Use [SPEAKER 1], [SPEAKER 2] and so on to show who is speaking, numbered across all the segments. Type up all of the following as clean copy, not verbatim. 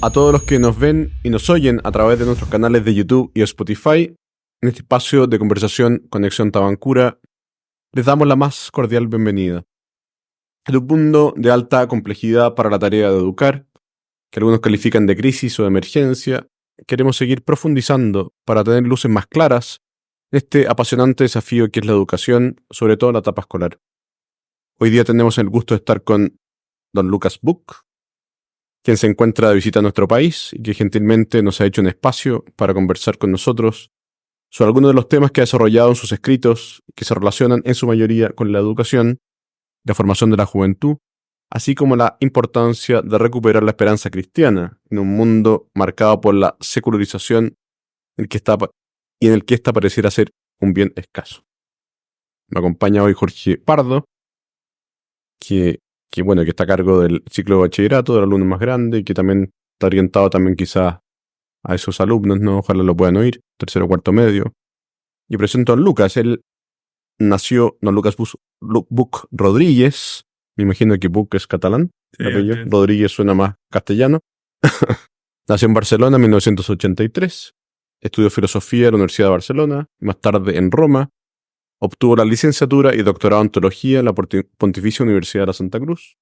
[SPEAKER 1] a todos los que nos ven y nos oyen a través de nuestros canales de YouTube y Spotify. En este espacio de conversación Conexión Tabancura, les damos la más cordial bienvenida. En un mundo de alta complejidad para la tarea de educar, que algunos califican de crisis o de emergencia, queremos seguir profundizando para tener luces más claras en este apasionante desafío que es la educación, sobre todo en la etapa escolar. Hoy día tenemos el gusto de estar con don Lucas Buck, quien se encuentra de visita a nuestro país y que gentilmente nos ha hecho un espacio para conversar con nosotros sobre algunos de los temas que ha desarrollado en sus escritos que se relacionan en su mayoría con la educación, la formación de la juventud, así como la importancia de recuperar la esperanza cristiana en un mundo marcado por la secularización en el que ésta pareciera ser un bien escaso. Me acompaña hoy Jorge Pardo, que está a cargo del ciclo de bachillerato, del alumno más grande, y que también está orientado también quizás a esos alumnos, ¿no? Ojalá lo puedan oír, tercero o cuarto medio. Y presento a Lucas. Él nació, Lucas Buck Rodríguez. Me imagino que Buck es catalán.
[SPEAKER 2] Sí,
[SPEAKER 1] Rodríguez suena más castellano. Nació en Barcelona en 1983. Estudió filosofía en la Universidad de Barcelona. Más tarde en Roma. Obtuvo la licenciatura y doctorado en teología en la Pontificia Universidad de la Santa Cruz.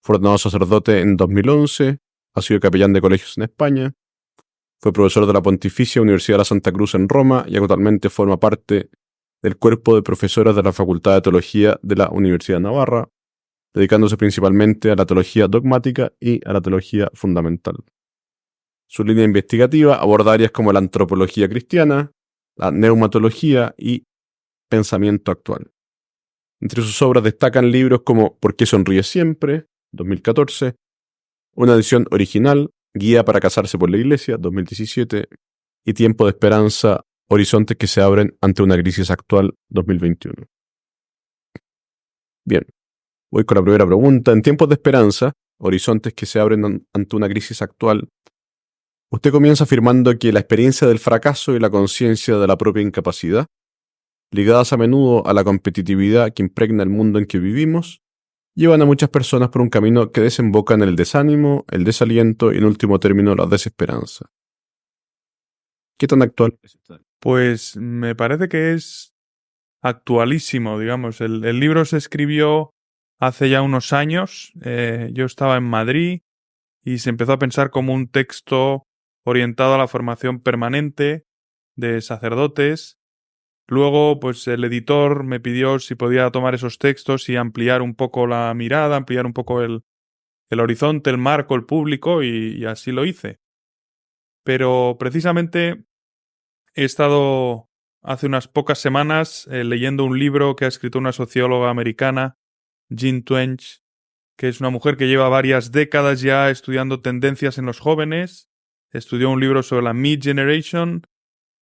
[SPEAKER 1] Fue ordenado sacerdote en 2011. Ha sido capellán de colegios en España. Fue profesor de la Pontificia Universidad de la Santa Cruz en Roma y actualmente forma parte del cuerpo de profesores de la Facultad de Teología de la Universidad de Navarra, dedicándose principalmente a la teología dogmática y a la teología fundamental. Su línea investigativa aborda áreas como la antropología cristiana, la neumatología y pensamiento actual. Entre sus obras destacan libros como ¿Por qué sonríe siempre?, 2014, una edición original, Guía para casarse por la Iglesia, 2017, y Tiempo de Esperanza, Horizontes que se abren ante una crisis actual, 2021. Bien, voy con la primera pregunta. En tiempos de esperanza, horizontes que se abren ante una crisis actual, usted comienza afirmando que la experiencia del fracaso y la conciencia de la propia incapacidad, ligadas a menudo a la competitividad que impregna el mundo en que vivimos, llevan a muchas personas por un camino que desemboca en el desánimo, el desaliento y, en último término, la desesperanza. ¿Qué tan actual es esta?
[SPEAKER 2] Pues me parece que es actualísimo, digamos. El libro se escribió hace ya unos años. Yo estaba en Madrid y se empezó a pensar como un texto orientado a la formación permanente de sacerdotes. Luego, pues el editor me pidió si podía tomar esos textos y ampliar un poco la mirada, ampliar un poco el horizonte, el marco, el público, y así lo hice. Pero precisamente he estado hace unas pocas semanas leyendo un libro que ha escrito una socióloga americana, Jean Twenge, que es una mujer que lleva varias décadas ya estudiando tendencias en los jóvenes. Estudió un libro sobre la Mid Generation,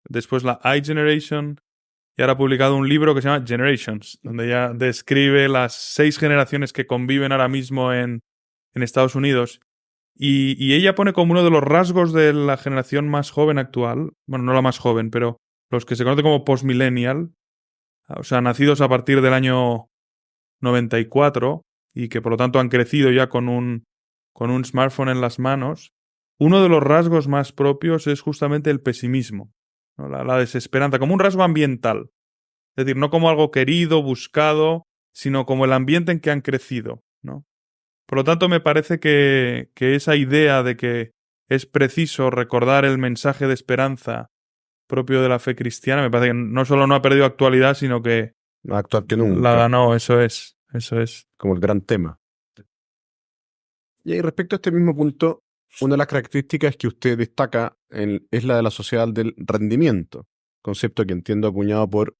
[SPEAKER 2] después la I Generation, y ahora ha publicado un libro que se llama Generations, donde ya describe las 6 generaciones que conviven ahora mismo en Estados Unidos. Y ella pone como uno de los rasgos de la generación más joven actual, bueno, no la más joven, pero los que se conocen como postmillennial, o sea, nacidos a partir del año 94 y que por lo tanto han crecido ya con un smartphone en las manos. Uno de los rasgos más propios es justamente el pesimismo, ¿no? La desesperanza, como un rasgo ambiental. Es decir, no como algo querido, buscado, sino como el ambiente en que han crecido, ¿no? Por lo tanto, me parece que esa idea de que es preciso recordar el mensaje de esperanza propio de la fe cristiana, me parece que no solo no ha perdido actualidad, sino que
[SPEAKER 1] Más actual que nunca.
[SPEAKER 2] la ganó, eso es.
[SPEAKER 1] Como el gran tema. Y respecto a este mismo punto, una de las características que usted destaca es la de la sociedad del rendimiento, concepto que entiendo acuñado por,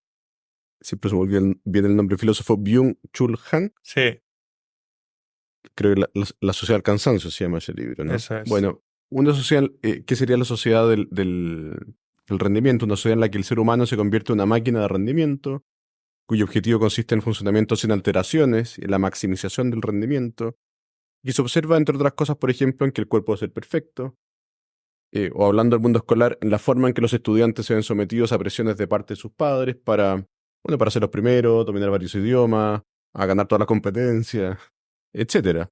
[SPEAKER 1] siempre se me olvida bien el nombre, filósofo Byung-Chul Han.
[SPEAKER 2] Sí.
[SPEAKER 1] Creo que la sociedad del cansancio se llama ese libro, ¿no?
[SPEAKER 2] Eso es.
[SPEAKER 1] Bueno, una sociedad, ¿qué sería la sociedad del rendimiento? Una sociedad en la que el ser humano se convierte en una máquina de rendimiento, cuyo objetivo consiste en el funcionamiento sin alteraciones y en la maximización del rendimiento, y se observa, entre otras cosas, por ejemplo, en que el cuerpo debe ser perfecto, o hablando del mundo escolar, en la forma en que los estudiantes se ven sometidos a presiones de parte de sus padres para ser los primeros, dominar varios idiomas, a ganar todas las competencias, etcétera.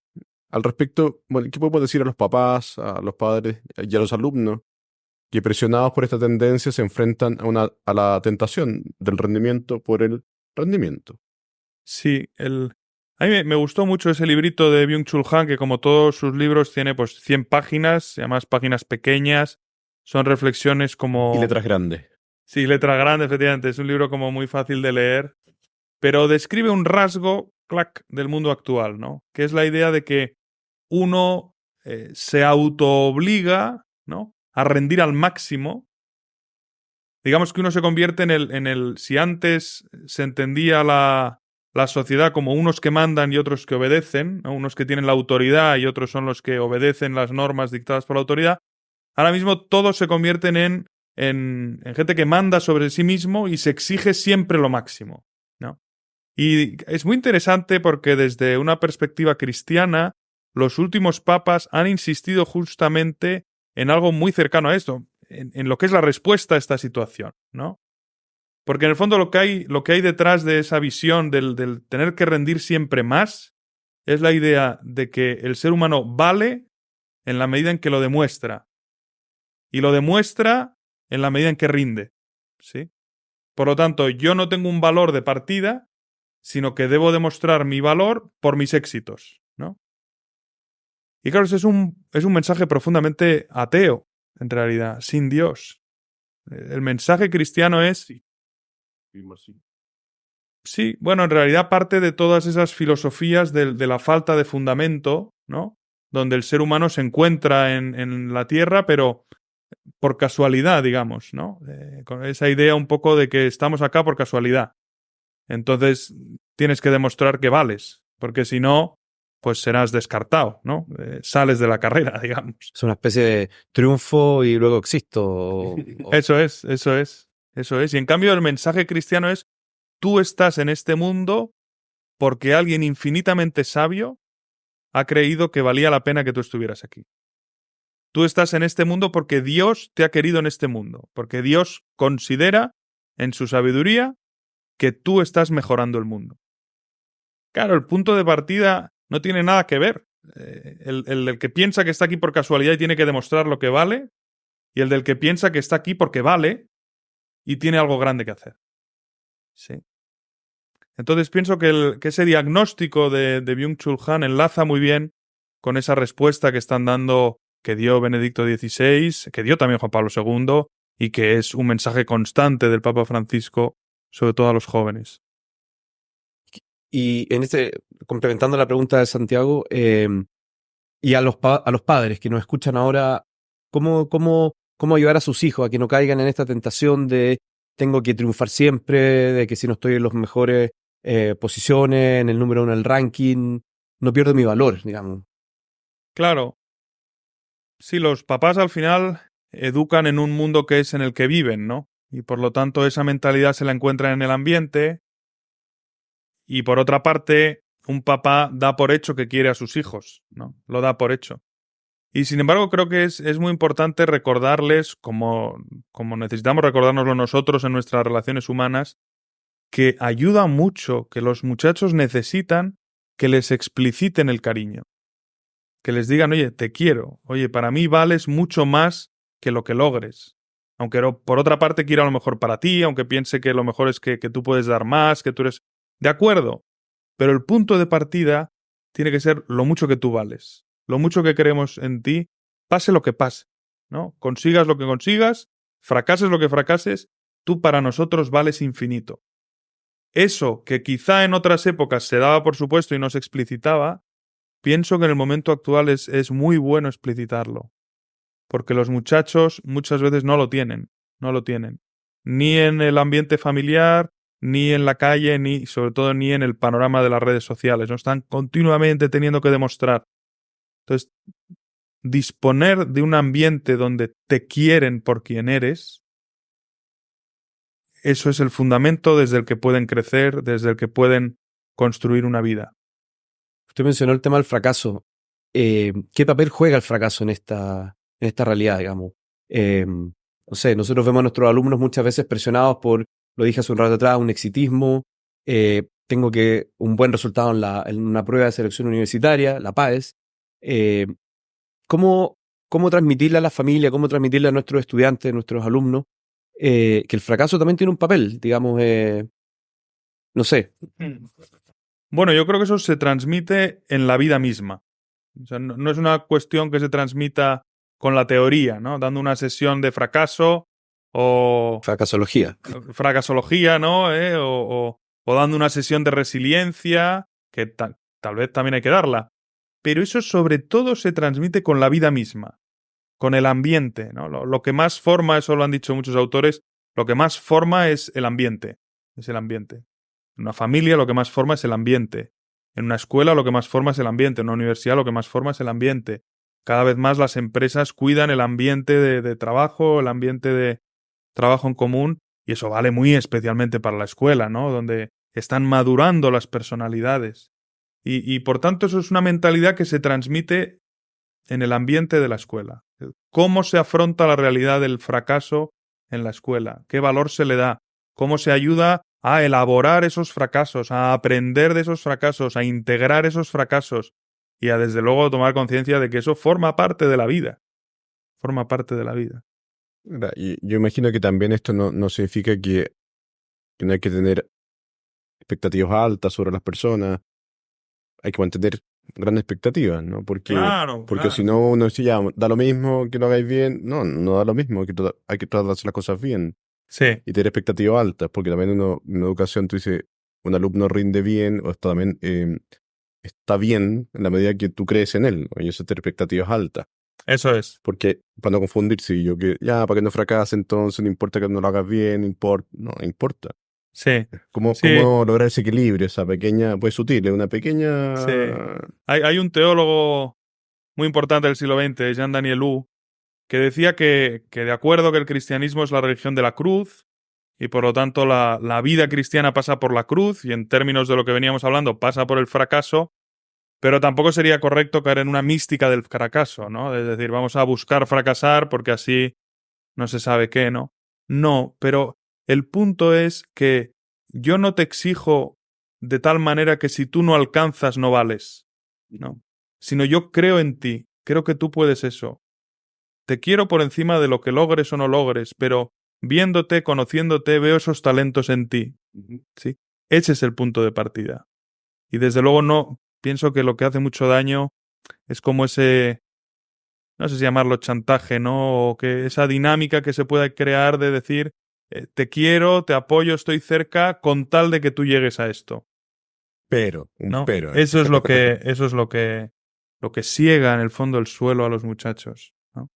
[SPEAKER 1] Al respecto, bueno, ¿qué podemos decir a los papás, a los padres y a los alumnos que presionados por esta tendencia se enfrentan a la tentación del rendimiento por el rendimiento?
[SPEAKER 2] Sí, a mí me gustó mucho ese librito de Byung-Chul Han, que como todos sus libros tiene pues 100 páginas, además páginas pequeñas, son reflexiones como...
[SPEAKER 1] Y letras grandes.
[SPEAKER 2] Sí, letra grande, efectivamente, es un libro como muy fácil de leer, pero describe un rasgo, clac, del mundo actual, ¿no? Que es la idea de que uno se autoobliga, ¿no?, a rendir al máximo. Digamos que uno se convierte si antes se entendía la sociedad como unos que mandan y otros que obedecen, ¿no?, unos que tienen la autoridad y otros son los que obedecen las normas dictadas por la autoridad, ahora mismo todos se convierten en gente que manda sobre sí mismo y se exige siempre lo máximo, ¿no? Y es muy interesante porque desde una perspectiva cristiana, los últimos papas han insistido justamente en algo muy cercano a esto, en lo que es la respuesta a esta situación, ¿no? Porque en el fondo lo que hay detrás de esa visión del tener que rendir siempre más es la idea de que el ser humano vale en la medida en que lo demuestra. Y lo demuestra en la medida en que rinde, ¿sí? Por lo tanto, yo no tengo un valor de partida, sino que debo demostrar mi valor por mis éxitos, ¿no? Y claro, ese es un mensaje profundamente ateo, en realidad, sin Dios. El mensaje cristiano es... Sí, bueno, en realidad parte de todas esas filosofías de la falta de fundamento, ¿no? Donde el ser humano se encuentra en la tierra, pero por casualidad, digamos, ¿no? Con esa idea un poco de que estamos acá por casualidad. Entonces tienes que demostrar que vales, porque si no, pues serás descartado, ¿no? Sales de la carrera, digamos.
[SPEAKER 3] Es una especie de triunfo y luego existo.
[SPEAKER 2] Eso es. Y en cambio el mensaje cristiano es: tú estás en este mundo porque alguien infinitamente sabio ha creído que valía la pena que tú estuvieras aquí. Tú estás en este mundo porque Dios te ha querido en este mundo, porque Dios considera en su sabiduría que tú estás mejorando el mundo. Claro, el punto de partida no tiene nada que ver. El del que piensa que está aquí por casualidad y tiene que demostrar lo que vale, y el del que piensa que está aquí porque vale y tiene algo grande que hacer. Sí. Entonces pienso que ese diagnóstico de Byung-Chul Han enlaza muy bien con esa respuesta que están dando, que dio Benedicto XVI, que dio también Juan Pablo II, y que es un mensaje constante del Papa Francisco, sobre todo a los jóvenes.
[SPEAKER 3] Y complementando la pregunta de Santiago, y a los padres que nos escuchan ahora, ¿cómo ayudar a sus hijos a que no caigan en esta tentación de tengo que triunfar siempre, de que si no estoy en las mejores posiciones, en el número 1 del ranking, no pierdo mi valor, digamos?
[SPEAKER 2] Claro. Sí, los papás al final educan en un mundo que es en el que viven, ¿no? Y por lo tanto esa mentalidad se la encuentran en el ambiente. Y por otra parte, un papá da por hecho que quiere a sus hijos, ¿no? Lo da por hecho. Y sin embargo creo que es muy importante recordarles, como necesitamos recordárnoslo nosotros en nuestras relaciones humanas, que ayuda mucho, que los muchachos necesitan que les expliciten el cariño. Que les digan: oye, te quiero, oye, para mí vales mucho más que lo que logres. Aunque por otra parte quiera lo mejor para ti, aunque piense que lo mejor es que tú puedes dar más, que tú eres... De acuerdo, pero el punto de partida tiene que ser lo mucho que tú vales, lo mucho que creemos en ti, pase lo que pase, ¿no? Consigas lo que consigas, fracases lo que fracases, tú para nosotros vales infinito. Eso que quizá en otras épocas se daba por supuesto y no se explicitaba, pienso que en el momento actual es muy bueno explicitarlo, porque los muchachos muchas veces no lo tienen, ni en el ambiente familiar, ni en la calle, ni sobre todo ni en el panorama de las redes sociales, no están continuamente teniendo que demostrar. Entonces, disponer de un ambiente donde te quieren por quien eres, eso es el fundamento desde el que pueden crecer, desde el que pueden construir una vida.
[SPEAKER 3] Usted mencionó el tema del fracaso. ¿Qué papel juega el fracaso en esta realidad, digamos? No sé, nosotros vemos a nuestros alumnos muchas veces presionados por, lo dije hace un rato atrás, un exitismo. Tengo un buen resultado en una prueba de selección universitaria, la PAES, ¿cómo transmitirle a la familia, cómo transmitirle a nuestros estudiantes, a nuestros alumnos, que el fracaso también tiene un papel, digamos, no sé.
[SPEAKER 2] Bueno, yo creo que eso se transmite en la vida misma. O sea, no es una cuestión que se transmita con la teoría, ¿no? Dando una sesión de fracaso o
[SPEAKER 3] Fracasología.
[SPEAKER 2] fracasología, ¿no? O dando una sesión de resiliencia, que tal vez también hay que darla. Pero eso sobre todo se transmite con la vida misma, con el ambiente, ¿no? Lo que más forma, eso lo han dicho muchos autores, lo que más forma es el ambiente. Es el ambiente. En una familia lo que más forma es el ambiente. En una escuela lo que más forma es el ambiente. En una universidad lo que más forma es el ambiente. Cada vez más las empresas cuidan el ambiente de trabajo, el ambiente de trabajo en común, y eso vale muy especialmente para la escuela, ¿no? Donde están madurando las personalidades. Y por tanto eso es una mentalidad que se transmite en el ambiente de la escuela. ¿Cómo se afronta la realidad del fracaso en la escuela? ¿Qué valor se le da? ¿Cómo se ayuda a elaborar esos fracasos, a aprender de esos fracasos, a integrar esos fracasos y a desde luego tomar conciencia de que eso forma parte de la vida? Forma parte de la vida.
[SPEAKER 1] Y yo imagino que también esto no significa que no hay que tener expectativas altas sobre las personas. Hay que mantener grandes expectativas, ¿no? Porque si no, uno dice, ya, da lo mismo que lo hagáis bien. No da lo mismo, hay que tratar de hacer las cosas bien.
[SPEAKER 2] Sí.
[SPEAKER 1] Y tener expectativas altas, porque también en una educación tú dices, un alumno rinde bien o también está bien en la medida que tú crees en él, ¿no? Y eso es tener expectativas altas.
[SPEAKER 2] Eso es.
[SPEAKER 1] Porque para no confundirse, yo que ya, para que no fracase, entonces no importa que no lo hagas bien, no importa.
[SPEAKER 2] Sí.
[SPEAKER 1] ¿Cómo lograr ese equilibrio, esa pequeña, pues sutil, una pequeña...
[SPEAKER 2] Sí. Hay un teólogo muy importante del siglo XX, Jean Daniel Hu, que decía que de acuerdo que el cristianismo es la religión de la cruz y por lo tanto la vida cristiana pasa por la cruz y en términos de lo que veníamos hablando pasa por el fracaso, pero tampoco sería correcto caer en una mística del fracaso, ¿no? Es decir, vamos a buscar fracasar porque así no se sabe qué, ¿no? No, pero el punto es que yo no te exijo de tal manera que si tú no alcanzas no vales, ¿no? Sino yo creo en ti, creo que tú puedes eso. Te quiero por encima de lo que logres o no logres, pero viéndote, conociéndote, veo esos talentos en ti, ¿sí? Ese es el punto de partida. Y desde luego no, pienso que lo que hace mucho daño es como ese, no sé si llamarlo chantaje, ¿no? O que esa dinámica que se pueda crear de decir, te quiero, te apoyo, estoy cerca, con tal de que tú llegues a esto.
[SPEAKER 1] Pero,
[SPEAKER 2] ¿no?
[SPEAKER 1] pero.
[SPEAKER 2] Eso es lo que ciega en el fondo el suelo a los muchachos, ¿no?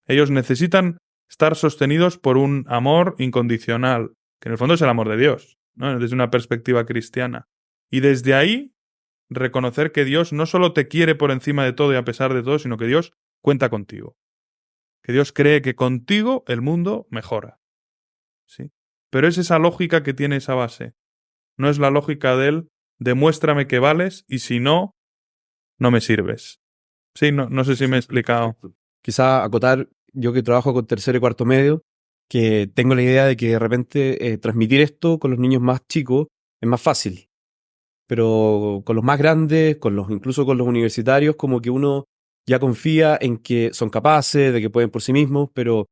[SPEAKER 2] Ellos necesitan estar sostenidos por un amor incondicional, que en el fondo es el amor de Dios, ¿no? Desde una perspectiva cristiana. Y desde ahí reconocer que Dios no solo te quiere por encima de todo y a pesar de todo, sino que Dios cuenta contigo. Que Dios cree que contigo el mundo mejora. ¿Sí? Pero es esa lógica que tiene esa base. No es la lógica del demuéstrame que vales y si no, no me sirves. Sí, no sé si me he explicado.
[SPEAKER 3] Quizá acotar, yo que trabajo con tercero y cuarto medio, que tengo la idea de que de repente transmitir esto con los niños más chicos es más fácil. Pero con los más grandes, incluso con los universitarios, como que uno ya confía en que son capaces, de que pueden por sí mismos, pero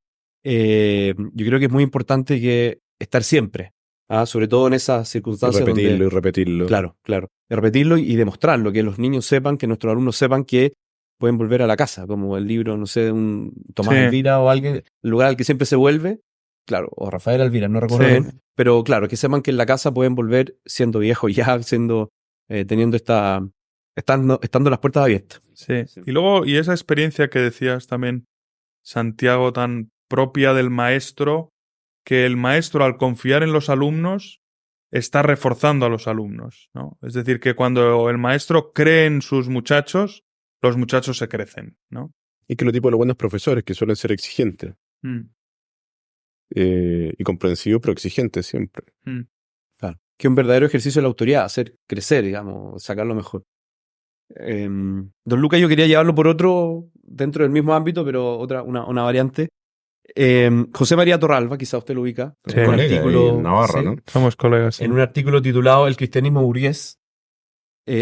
[SPEAKER 3] yo creo que es muy importante que estar siempre, sobre todo en esas circunstancias.
[SPEAKER 1] Y repetirlo.
[SPEAKER 3] Claro. Y repetirlo y demostrarlo, que los niños sepan, que nuestros alumnos sepan que pueden volver a la casa, como el libro, no sé, de un Tomás Elvira o alguien, el lugar al que siempre se vuelve. Claro, o Rafael Elvira, no recuerdo bien. Pero claro, que sepan que en la casa pueden volver siendo viejos ya, teniendo estando las puertas abiertas.
[SPEAKER 2] Sí. Y luego, y esa experiencia que decías también, Santiago, tan propia del maestro, que el maestro al confiar en los alumnos está reforzando a los alumnos, ¿no? Es decir, que cuando el maestro cree en sus muchachos, los muchachos se crecen, ¿no?
[SPEAKER 1] Y que lo tipo de los buenos profesores, que suelen ser exigentes. Y comprensivos, pero exigentes siempre.
[SPEAKER 3] Claro. Que un verdadero ejercicio de la autoridad, hacer crecer, digamos, sacar lo mejor. Don Lucas, yo quería llevarlo por otro, dentro del mismo ámbito, pero una variante. José María Torralba, quizá usted lo ubica.
[SPEAKER 2] Sí.
[SPEAKER 3] Un artículo
[SPEAKER 1] en Navarra,
[SPEAKER 3] sí,
[SPEAKER 1] ¿no?
[SPEAKER 2] Somos colegas. Sí.
[SPEAKER 3] En un artículo titulado El cristianismo burgués,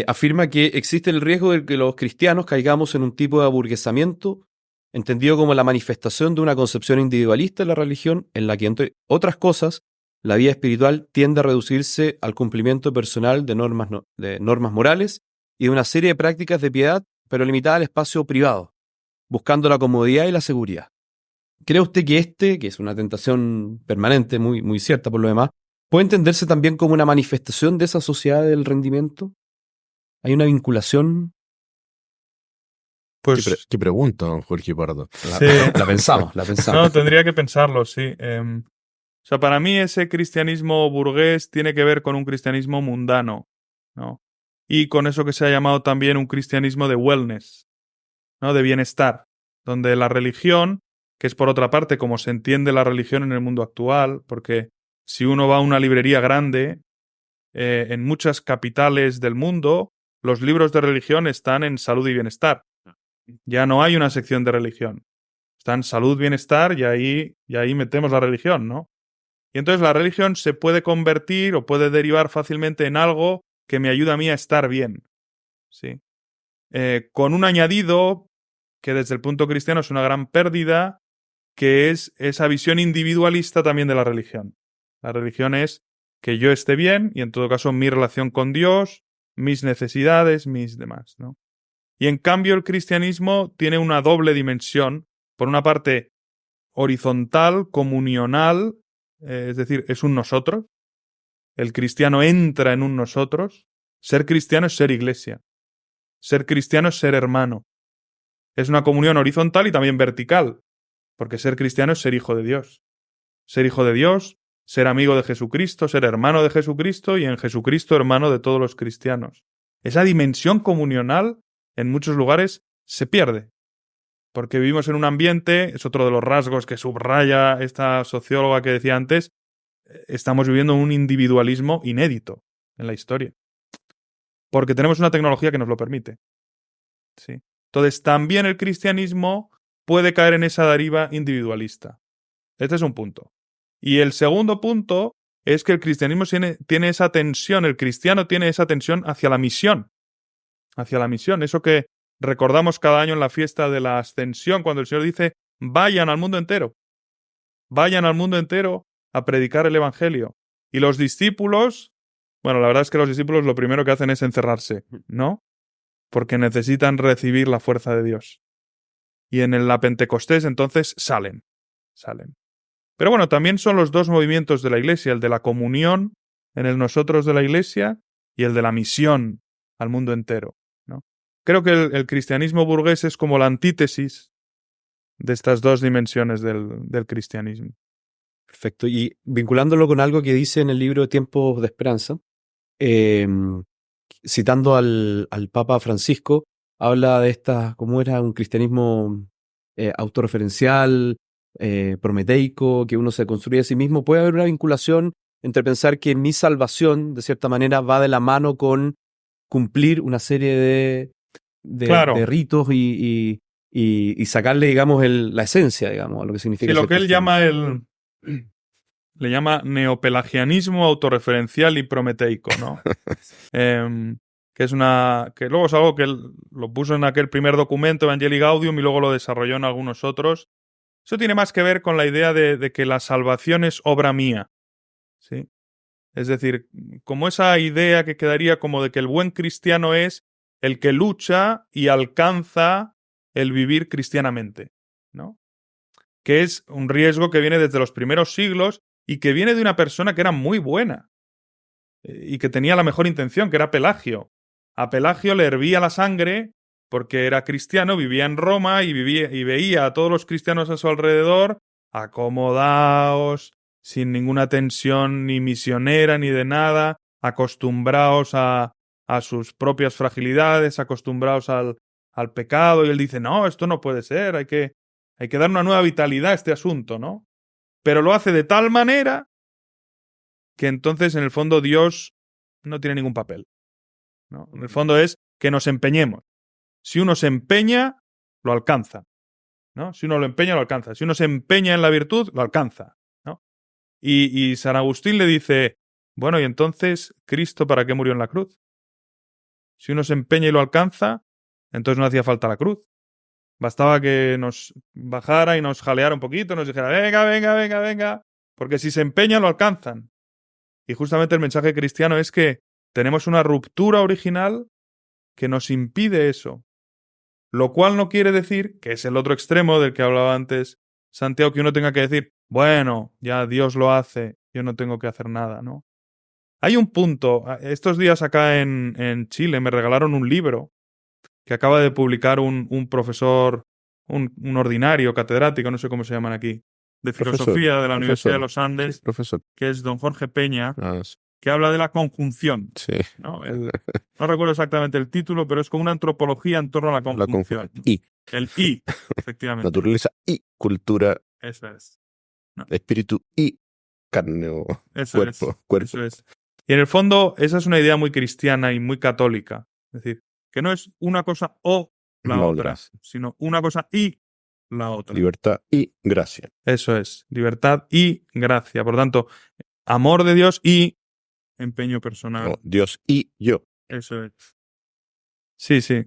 [SPEAKER 3] afirma que existe el riesgo de que los cristianos caigamos en un tipo de aburguesamiento, entendido como la manifestación de una concepción individualista de la religión, en la que, entre otras cosas, la vida espiritual tiende a reducirse al cumplimiento personal de normas morales y de una serie de prácticas de piedad, pero limitada al espacio privado, buscando la comodidad y la seguridad. ¿Cree usted que que es una tentación permanente, muy, muy cierta por lo demás, puede entenderse también como una manifestación de esa sociedad del rendimiento? ¿Hay una vinculación?
[SPEAKER 2] Pues
[SPEAKER 1] ¿Qué pregunta, don Jorge Pardo?
[SPEAKER 2] sí.
[SPEAKER 3] La pensamos.
[SPEAKER 2] No, tendría que pensarlo, sí. O sea, para mí ese cristianismo burgués tiene que ver con un cristianismo mundano, ¿no? Y con eso que se ha llamado también un cristianismo de wellness, ¿no? De bienestar, donde la religión, que es por otra parte como se entiende la religión en el mundo actual, porque si uno va a una librería grande, en muchas capitales del mundo, los libros de religión están en salud y bienestar. Ya no hay una sección de religión. Está en salud, bienestar y ahí metemos la religión, ¿no? Y entonces la religión se puede convertir o puede derivar fácilmente en algo que me ayuda a mí a estar bien, ¿sí? Con un añadido que desde el punto cristiano es una gran pérdida, que es esa visión individualista también de la religión. La religión es que yo esté bien y en todo caso mi relación con Dios, mis necesidades, mis demás, ¿no? Y en cambio el cristianismo tiene una doble dimensión. Por una parte, horizontal, comunional, es decir, es un nosotros. El cristiano entra en un nosotros. Ser cristiano es ser iglesia. Ser cristiano es ser hermano. Es una comunión horizontal y también vertical, porque ser cristiano es ser hijo de Dios. Ser hijo de Dios, ser amigo de Jesucristo, ser hermano de Jesucristo y en Jesucristo hermano de todos los cristianos. Esa dimensión comunional en muchos lugares se pierde, porque vivimos en un ambiente, es otro de los rasgos que subraya esta socióloga que decía antes, estamos viviendo un individualismo inédito en la historia, porque tenemos una tecnología que nos lo permite. ¿Sí? Entonces, también el cristianismo puede caer en esa deriva individualista. Este es un punto. Y el segundo punto es que el cristianismo tiene esa tensión, el cristiano tiene esa tensión hacia la misión. Hacia la misión, eso que recordamos cada año en la fiesta de la Ascensión, cuando el Señor dice, vayan al mundo entero a predicar el Evangelio. Y los discípulos, bueno, la verdad es que los discípulos lo primero que hacen es encerrarse, ¿no? Porque necesitan recibir la fuerza de Dios. Y en la Pentecostés entonces salen. Pero bueno, también son los dos movimientos de la Iglesia, el de la comunión en el nosotros de la Iglesia y el de la misión al mundo entero, ¿no? Creo que el cristianismo burgués es como la antítesis de estas dos dimensiones del cristianismo.
[SPEAKER 3] Perfecto. Y vinculándolo con algo que dice en el libro Tiempos de Esperanza, citando al Papa Francisco, habla de cómo era un cristianismo autorreferencial, prometeico, que uno se construye a sí mismo. Puede haber una vinculación entre pensar que mi salvación, de cierta manera, va de la mano con cumplir una serie
[SPEAKER 2] Claro.
[SPEAKER 3] de ritos y sacarle, digamos, la esencia, digamos, a lo que significa.
[SPEAKER 2] Sí, lo
[SPEAKER 3] ser
[SPEAKER 2] que él
[SPEAKER 3] cristiano.
[SPEAKER 2] le llama neopelagianismo autorreferencial y prometeico, ¿no? Que luego es algo que él lo puso en aquel primer documento, Evangelii Gaudium, y luego lo desarrolló en algunos otros. Eso tiene más que ver con la idea de que la salvación es obra mía, ¿sí? Es decir, como esa idea que quedaría como de que el buen cristiano es el que lucha y alcanza el vivir cristianamente, ¿no? Que es un riesgo que viene desde los primeros siglos y que viene de una persona que era muy buena y que tenía la mejor intención, que era Pelagio. A Pelagio le hervía la sangre porque era cristiano, vivía en Roma y veía a todos los cristianos a su alrededor acomodados, sin ninguna tensión ni misionera ni de nada, acostumbrados a sus propias fragilidades, acostumbrados al pecado, y él dice, no, esto no puede ser, hay que dar una nueva vitalidad a este asunto, ¿no? Pero lo hace de tal manera que entonces en el fondo Dios no tiene ningún papel, ¿no? En el fondo es que nos empeñemos. Si uno se empeña, lo alcanza, ¿no? Si uno lo empeña, lo alcanza. Si uno se empeña en la virtud, lo alcanza, ¿no? Y San Agustín le dice, bueno, ¿y entonces Cristo para qué murió en la cruz? Si uno se empeña y lo alcanza, entonces no hacía falta la cruz. Bastaba que nos bajara y nos jaleara un poquito, nos dijera, venga, venga, venga, venga, porque si se empeñan lo alcanzan. Y justamente el mensaje cristiano es que tenemos una ruptura original que nos impide eso. Lo cual no quiere decir, que es el otro extremo del que hablaba antes Santiago, que uno tenga que decir, bueno, ya Dios lo hace, yo no tengo que hacer nada, ¿no? Hay un punto, estos días acá en Chile me regalaron un libro que acaba de publicar un profesor, un ordinario, catedrático, no sé cómo se llaman aquí, de filosofía de la Universidad de los Andes,
[SPEAKER 1] Profesor.
[SPEAKER 2] que es don Jorge Peña,
[SPEAKER 1] Sí.
[SPEAKER 2] que habla de la conjunción.
[SPEAKER 1] Sí.
[SPEAKER 2] ¿No? No recuerdo exactamente el título, pero es como una antropología en torno a la conjunción.
[SPEAKER 1] Y.
[SPEAKER 2] El I, efectivamente.
[SPEAKER 1] Naturaleza y cultura,
[SPEAKER 2] Eso es.
[SPEAKER 1] espíritu y carne o
[SPEAKER 2] Eso
[SPEAKER 1] cuerpo.
[SPEAKER 2] Eso es. Y en el fondo, esa es una idea muy cristiana y muy católica. Es decir, que no es una cosa o la otra, sino una cosa y la otra.
[SPEAKER 1] Libertad y gracia.
[SPEAKER 2] Eso es. Libertad y gracia. Por tanto, amor de Dios y empeño personal.
[SPEAKER 1] No, Dios y yo.
[SPEAKER 2] Eso es. Sí, sí.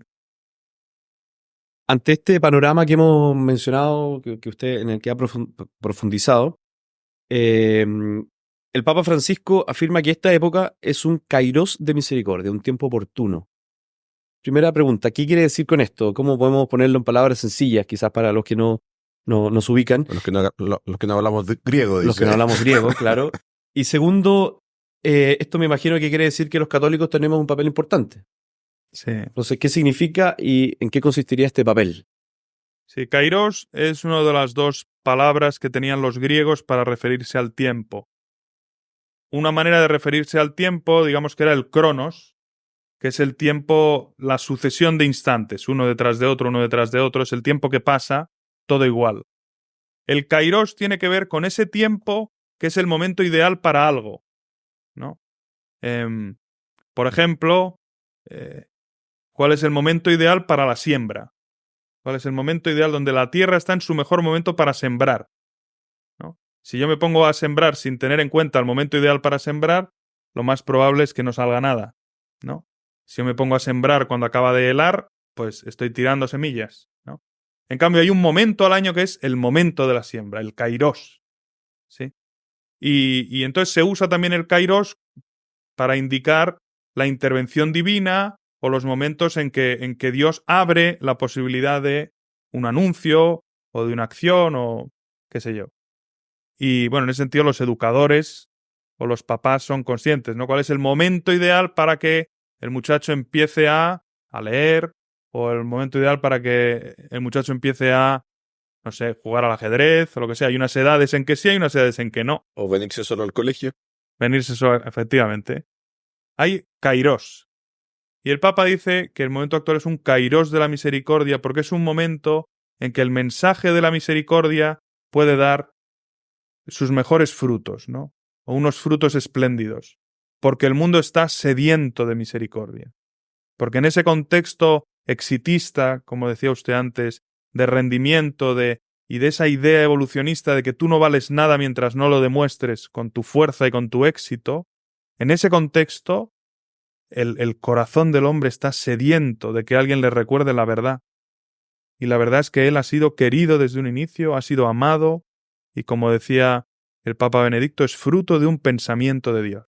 [SPEAKER 3] Ante este panorama que hemos mencionado, que usted en el que ha profundizado, el Papa Francisco afirma que esta época es un kairos de misericordia, un tiempo oportuno. Primera pregunta, ¿qué quiere decir con esto? ¿Cómo podemos ponerlo en palabras sencillas, quizás para los que no nos ubican?
[SPEAKER 1] Los que no hablamos griego, dice.
[SPEAKER 3] Los que no hablamos griego, claro. Y segundo, esto me imagino que quiere decir que los católicos tenemos un papel importante.
[SPEAKER 2] Sí.
[SPEAKER 3] Entonces, ¿qué significa y en qué consistiría este papel?
[SPEAKER 2] Sí, kairos es una de las dos palabras que tenían los griegos para referirse al tiempo. Una manera de referirse al tiempo, digamos que era el cronos, que es el tiempo, la sucesión de instantes, uno detrás de otro, es el tiempo que pasa, todo igual. El kairos tiene que ver con ese tiempo que es el momento ideal para algo, ¿no? Por ejemplo, ¿cuál es el momento ideal para la siembra? ¿Cuál es el momento ideal donde la tierra está en su mejor momento para sembrar? ¿No? Si yo me pongo a sembrar sin tener en cuenta el momento ideal para sembrar, lo más probable es que no salga nada, ¿no? Si yo me pongo a sembrar cuando acaba de helar, pues estoy tirando semillas, ¿no? En cambio, hay un momento al año que es el momento de la siembra, el kairos, ¿sí? Y entonces se usa también el kairos para indicar la intervención divina o los momentos en que Dios abre la posibilidad de un anuncio o de una acción o qué sé yo. Y bueno, en ese sentido los educadores o los papás son conscientes, ¿no? ¿Cuál es el momento ideal para que el muchacho empiece a leer o el momento ideal para que el muchacho empiece a, no sé, jugar al ajedrez o lo que sea? Hay unas edades en que sí, hay unas edades en que no.
[SPEAKER 1] O venirse solo al colegio.
[SPEAKER 2] Venirse solo, efectivamente. Hay kairos. Y el Papa dice que el momento actual es un kairos de la misericordia porque es un momento en que el mensaje de la misericordia puede dar sus mejores frutos, ¿no? O unos frutos espléndidos. Porque el mundo está sediento de misericordia. Porque en ese contexto exitista, como decía usted antes, de rendimiento y de esa idea evolucionista de que tú no vales nada mientras no lo demuestres con tu fuerza y con tu éxito, en ese contexto el corazón del hombre está sediento de que alguien le recuerde la verdad. Y la verdad es que él ha sido querido desde un inicio, ha sido amado, y como decía el Papa Benedicto, es fruto de un pensamiento de Dios,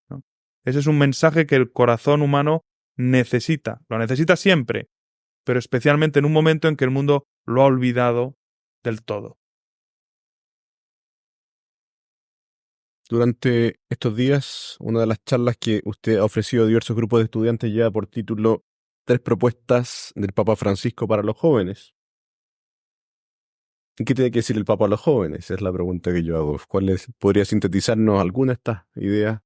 [SPEAKER 2] ¿no? Ese es un mensaje que el corazón humano necesita, lo necesita siempre, pero especialmente en un momento en que el mundo lo ha olvidado del todo.
[SPEAKER 1] Durante estos días, una de las charlas que usted ha ofrecido a diversos grupos de estudiantes lleva por título 3 propuestas del Papa Francisco para los jóvenes. ¿Qué tiene que decir el Papa a los jóvenes? Es la pregunta que yo hago. ¿Podría sintetizarnos alguna de estas ideas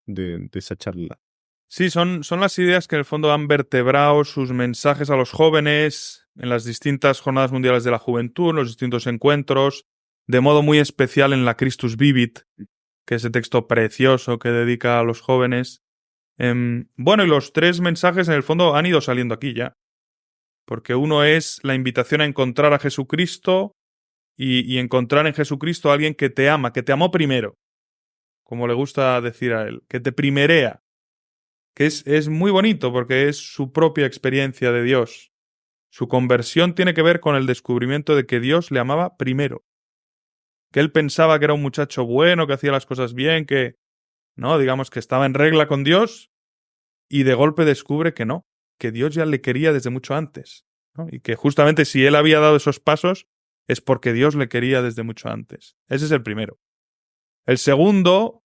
[SPEAKER 1] de esa charla?
[SPEAKER 2] Sí, son las ideas que en el fondo han vertebrado sus mensajes a los jóvenes en las distintas jornadas mundiales de la juventud, en los distintos encuentros, de modo muy especial en la Christus Vivit, que es ese texto precioso que dedica a los jóvenes. Bueno, y los 3 mensajes en el fondo han ido saliendo aquí ya, porque uno es la invitación a encontrar a Jesucristo y encontrar en Jesucristo a alguien que te ama, que te amó primero, como le gusta decir a él, que te primerea. que es muy bonito porque es su propia experiencia de Dios. Su conversión tiene que ver con el descubrimiento de que Dios le amaba primero. Que él pensaba que era un muchacho bueno, que hacía las cosas bien, que, ¿no? Digamos que estaba en regla con Dios, y de golpe descubre que no, que Dios ya le quería desde mucho antes, ¿no? Y que justamente si él había dado esos pasos es porque Dios le quería desde mucho antes. Ese es el primero. El segundo,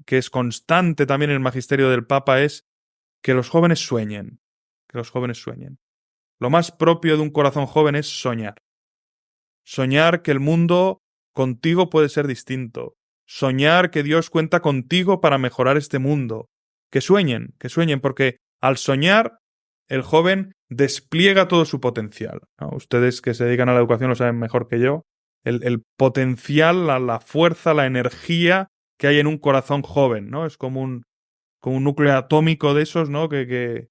[SPEAKER 2] que es constante también en el magisterio del Papa, es que los jóvenes sueñen. Que los jóvenes sueñen. Lo más propio de un corazón joven es soñar. Soñar que el mundo contigo puede ser distinto. Soñar que Dios cuenta contigo para mejorar este mundo. Que sueñen, porque al soñar el joven despliega todo su potencial, ¿no? Ustedes que se dedican a la educación lo saben mejor que yo. El potencial, la fuerza, la energía que hay en un corazón joven, ¿no? Es como un núcleo atómico de esos, ¿no? Que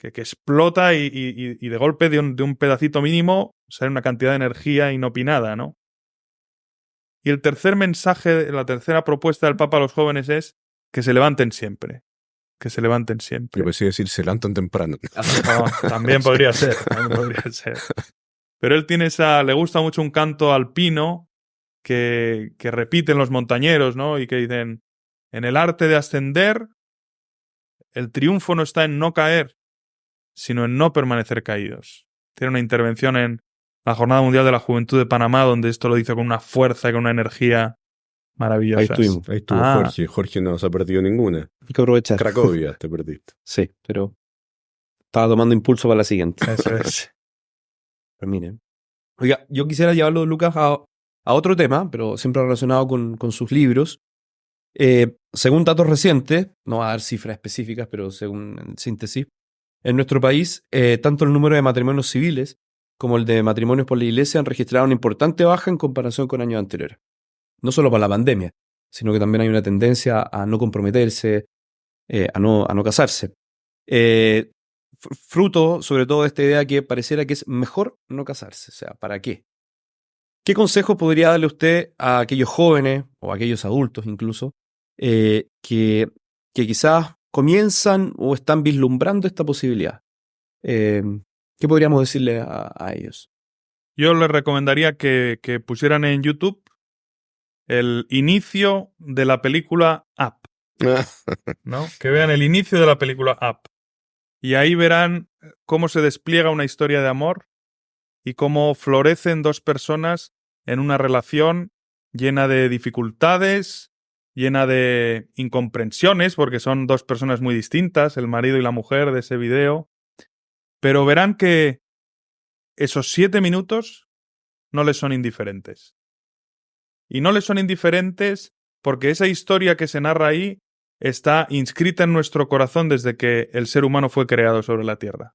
[SPEAKER 2] explota y de golpe de un pedacito mínimo sale una cantidad de energía inopinada, ¿no? Y el tercer mensaje, la tercera propuesta del Papa a los jóvenes es que se levanten siempre. Que se levanten siempre.
[SPEAKER 1] Yo pensé decir, se levantan temprano.
[SPEAKER 2] No, también podría ser, Pero él tiene le gusta mucho un canto alpino que repiten los montañeros, ¿no? Y que dicen, en el arte de ascender, el triunfo no está en no caer, sino en no permanecer caídos. Tiene una intervención en la Jornada Mundial de la Juventud de Panamá, donde esto lo dice con una fuerza y con una energía maravillosa.
[SPEAKER 1] Ahí estuvo Jorge. Jorge no se ha perdido ninguna.
[SPEAKER 3] Hay que aprovechar.
[SPEAKER 1] Cracovia, te perdiste.
[SPEAKER 3] Sí, pero estaba tomando impulso para la siguiente.
[SPEAKER 2] Eso es.
[SPEAKER 3] Pero miren. Oiga, yo quisiera llevarlo, Lucas, a otro tema, pero siempre relacionado con sus libros. Según datos recientes, no va a dar cifras específicas, pero según en síntesis, en nuestro país, tanto el número de matrimonios civiles como el de matrimonios por la Iglesia han registrado una importante baja en comparación con años anteriores. No solo por la pandemia, sino que también hay una tendencia a no comprometerse, a no casarse. Fruto, sobre todo, de esta idea que pareciera que es mejor no casarse. O sea, ¿para qué? ¿Qué consejo podría darle usted a aquellos jóvenes, o a aquellos adultos incluso, que quizás comienzan o están vislumbrando esta posibilidad? ¿Qué podríamos decirle a ellos?
[SPEAKER 2] Yo les recomendaría que pusieran en YouTube el inicio de la película Up, ¿no? Que vean el inicio de la película Up. Y ahí verán cómo se despliega una historia de amor y cómo florecen dos personas en una relación llena de dificultades, llena de incomprensiones, porque son dos personas muy distintas, el marido y la mujer de ese video. Pero verán que esos 7 minutos no les son indiferentes. Y no les son indiferentes porque esa historia que se narra ahí está inscrita en nuestro corazón desde que el ser humano fue creado sobre la Tierra.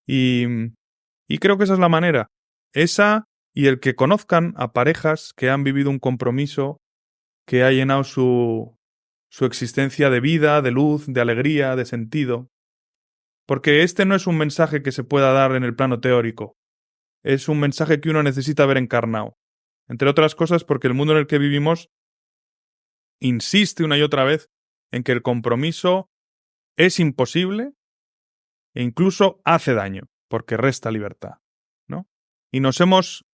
[SPEAKER 2] Y creo que esa es la manera. Esa y el que conozcan a parejas que han vivido un compromiso que ha llenado su existencia de vida, de luz, de alegría, de sentido. Porque este no es un mensaje que se pueda dar en el plano teórico. Es un mensaje que uno necesita ver encarnado. Entre otras cosas porque el mundo en el que vivimos insiste una y otra vez en que el compromiso es imposible e incluso hace daño, porque resta libertad, ¿no? Y nos hemos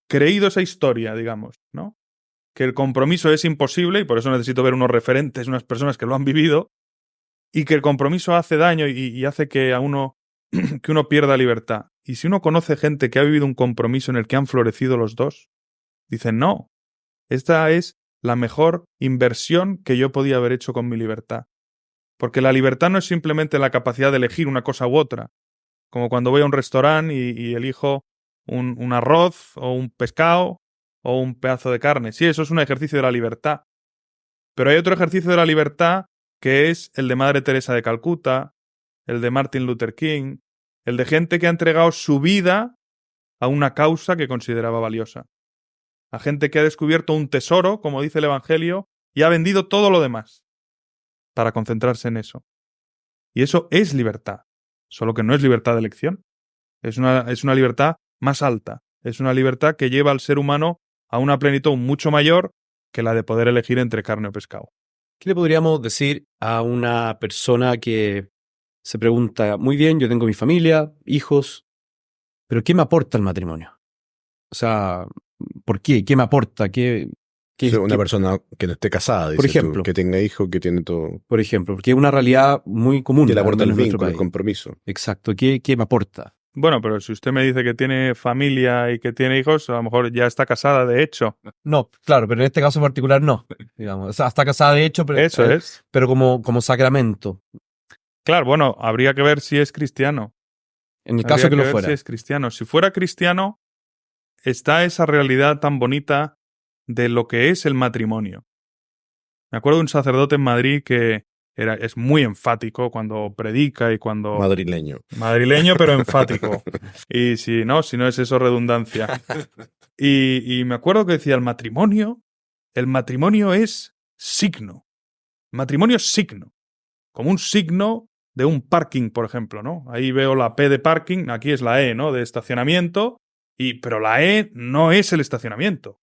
[SPEAKER 2] creído esa historia, digamos, ¿no? Que el compromiso es imposible y por eso necesito ver unos referentes, unas personas que lo han vivido, y que el compromiso hace daño y hace que uno pierda libertad. Y si uno conoce gente que ha vivido un compromiso en el que han florecido los dos, dicen, no, esta es la mejor inversión que yo podía haber hecho con mi libertad. Porque la libertad no es simplemente la capacidad de elegir una cosa u otra, como cuando voy a un restaurante y elijo un arroz o un pescado o un pedazo de carne. Sí, eso es un ejercicio de la libertad. Pero hay otro ejercicio de la libertad que es el de Madre Teresa de Calcuta, el de Martin Luther King, el de gente que ha entregado su vida a una causa que consideraba valiosa. A gente que ha descubierto un tesoro, como dice el Evangelio, y ha vendido todo lo demás para concentrarse en eso. Y eso es libertad, solo que no es libertad de elección. Es una libertad más alta. Es una libertad que lleva al ser humano a una plenitud mucho mayor que la de poder elegir entre carne o pescado.
[SPEAKER 3] ¿Qué le podríamos decir a una persona que se pregunta, muy bien, yo tengo mi familia, hijos, pero ¿qué me aporta el matrimonio? O sea, ¿por qué? ¿Qué me aporta?
[SPEAKER 1] O sea, una
[SPEAKER 3] qué-
[SPEAKER 1] persona que no esté casada,
[SPEAKER 3] por
[SPEAKER 1] dices tú,
[SPEAKER 3] ejemplo,
[SPEAKER 1] que tenga hijos, que tiene todo,
[SPEAKER 3] por ejemplo, porque es una realidad muy común,
[SPEAKER 1] que le
[SPEAKER 3] al
[SPEAKER 1] aporta el
[SPEAKER 3] menos en nuestro
[SPEAKER 1] vínculo, el
[SPEAKER 3] país.
[SPEAKER 1] compromiso.
[SPEAKER 3] Exacto, ¿qué me aporta?
[SPEAKER 2] Bueno, pero si usted me dice que tiene familia y que tiene hijos, a lo mejor ya está casada, de hecho.
[SPEAKER 3] No, claro, pero en este caso particular no, digamos. O sea, está casada de hecho,
[SPEAKER 2] Eso es.
[SPEAKER 3] pero como sacramento,
[SPEAKER 2] Claro, bueno, habría que ver si es cristiano.
[SPEAKER 3] en el caso
[SPEAKER 2] Habría
[SPEAKER 3] que
[SPEAKER 2] que
[SPEAKER 3] lo
[SPEAKER 2] ver si
[SPEAKER 3] fuera.
[SPEAKER 2] es cristiano. Si fuera cristiano, está esa realidad tan bonita de lo que es el matrimonio. Me acuerdo de un sacerdote en Madrid que es muy enfático cuando predica y cuando...
[SPEAKER 1] Madrileño.
[SPEAKER 2] Madrileño, pero enfático. Y si no es eso redundancia. Y me acuerdo que decía, el matrimonio es signo. El matrimonio es signo. Como un signo de un parking, por ejemplo, ¿no? Ahí veo la P de parking, aquí es la E, ¿no? De estacionamiento, pero la E no es el estacionamiento.